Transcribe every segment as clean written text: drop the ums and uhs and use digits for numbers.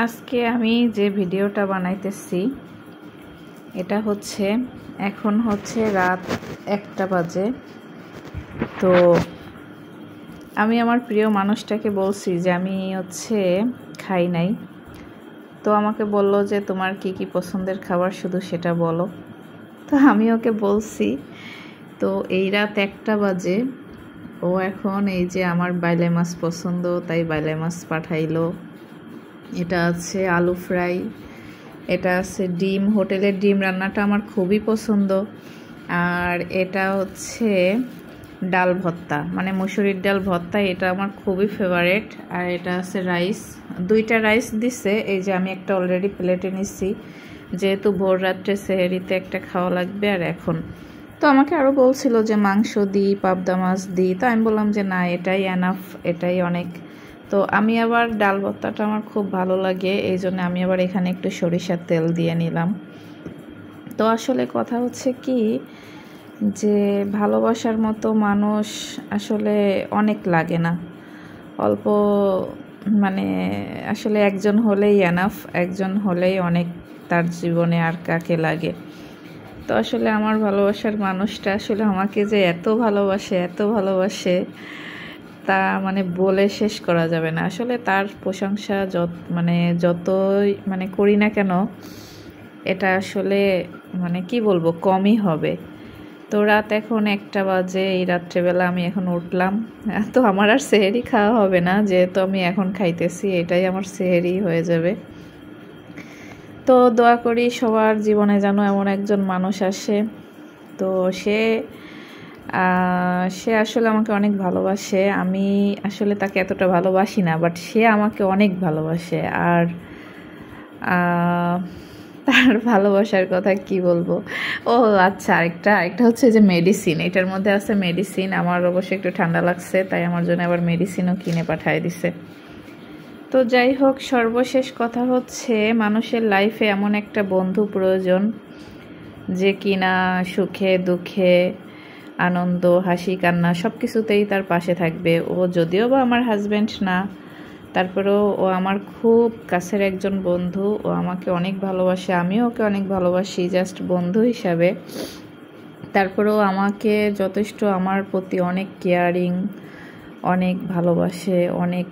আজকে আমি যে ভিডিওটা বানাইতেছি এটা হচ্ছে এখন হচ্ছে রাত 1টা বাজে। তো আমি আমার প্রিয় মানুষটাকে বলছি যে আমি হচ্ছে খাই নাই। তো আমাকে বলল যে তোমার কি কি পছন্দের খাবার শুধু সেটা বলো। তো আমি ওকে বলছি। তো এই রাত 1টা বাজে ও এখন এই যে আমার বাইলে মাছ পছন্দ তাই বাইলে মাছ পাঠাইলো। এটা আছে আলু ফ্রাই, এটা আছে ডিম, হোটেলের ডিম রান্নাটা আমার খুবই পছন্দ। আর এটা হচ্ছে ডাল ভর্তা, মানে মুসুরির ডাল ভর্তা, এটা আমার খুবই ফেভারিট। আর এটা আছে রাইস, 2টা রাইস দিছে। এই যে আমি একটা অলরেডি প্লেটে নিচ্ছি, যেহেতু ভোর রাত্রে সেহেরিতে একটা খাওয়া লাগবে। আর এখন তো আমাকে আরও বলছিল যে মাংস দিই, পাবদা মাছ দিই। তো আমি বললাম যে না, এটাই এনাফ, এটাই অনেক। তো আমি আবার ডাল ভর্তাটা আমার খুব ভালো লাগে, এই জন্য আমি আবার এখানে একটু সরিষার তেল দিয়ে নিলাম। তো আসলে কথা হচ্ছে কি, যে ভালোবাসার মতো মানুষ আসলে অনেক লাগে না, অল্প, মানে আসলে একজন হলেই এনাফ, একজন হলেই অনেক তার জীবনে, আর কাকে লাগে। তো আসলে আমার ভালোবাসার মানুষটা আসলে আমাকে যে এত ভালোবাসে, এত ভালোবাসে, তা মানে বলে শেষ করা যাবে না। আসলে তার প্রশংসা যতই করি না কেন, এটা আসলে কি বলবো, কমই হবে। তো রাত এখন 1টা বাজে, এই রাত্রেবেলা আমি এখন উঠলাম। তো আমার আর সেহেরি খাওয়া হবে না, যেহেতু আমি এখন খাইতেছি, এটাই আমার সেহেরি হয়ে যাবে। তো দোয়া করি সবার জীবনে যেন এমন একজন মানুষ আসে। তো সে আসলে আমাকে অনেক ভালোবাসে। আমি আসলে তাকে এতটা ভালোবাসি না, বাট সে আমাকে অনেক ভালোবাসে। আর তার ভালোবাসার কথা কি বলবো। ও আচ্ছা, আরেকটা হচ্ছে যে মেডিসিন, এটার মধ্যে আছে মেডিসিন। আমার অবশ্যই একটু ঠান্ডা লাগছে, তাই আমার জন্য আবার মেডিসিনও কিনে পাঠিয়ে দিছে। তো যাই হোক, সর্বশেষ কথা হচ্ছে মানুষের লাইফে এমন একটা বন্ধু প্রয়োজন যে কিনা সুখে দুঃখে, আনন্দ, হাসি, কান্না সব কিছুতেই তার পাশে থাকবে। ও যদিও বা আমার হাজব্যান্ড না, তারপরেও ও আমার খুব কাছের একজন বন্ধু। ও আমাকে অনেক ভালোবাসে, আমিও ওকে অনেক ভালোবাসি, জাস্ট বন্ধু হিসাবে। তারপরেও আমাকে যথেষ্ট আমার প্রতি অনেক কেয়ারিং, অনেক ভালোবাসে, অনেক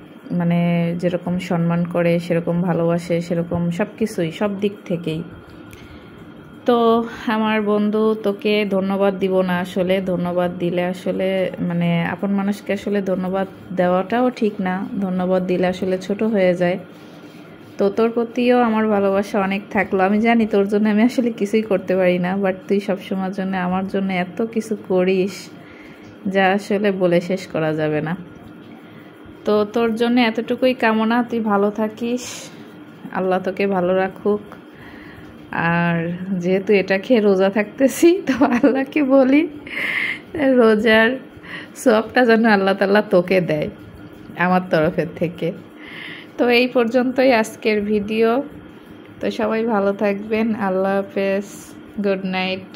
যেরকম সম্মান করে সেরকম ভালোবাসে, সেরকম সব কিছুই, সব দিক থেকেই। তো আমার বন্ধু, তোকে ধন্যবাদ দিব না, আসলে ধন্যবাদ দিলে আসলে আপন মানুষকে আসলে ধন্যবাদ দেওয়াটাও ঠিক না, ধন্যবাদ দিলে আসলে ছোট হয়ে যায়। তো তোর প্রতিও আমার ভালোবাসা অনেক থাকলো। আমি জানি তোর জন্য আমি আসলে কিছুই করতে পারি না, বাট তুই সবসময়ের জন্য আমার জন্য এত কিছু করিস যা আসলে বলে শেষ করা যাবে না। তো তোর জন্য এতটুকুই কামনা, তুই ভালো থাকিস, আল্লাহ তোকে ভালো রাখুক। আর যেহেতু এটা খেয়ে রোজা থাকতেছি, তো আল্লাহকে বলি রোজার সওয়াবটা যেন আল্লাহ তাআলা তোকে দেয় আমার তরফের থেকে। তো এই পর্যন্তই আজকের ভিডিও। তো সবাই ভালো থাকবেন, আল্লাহ হাফেজ, গুড নাইট।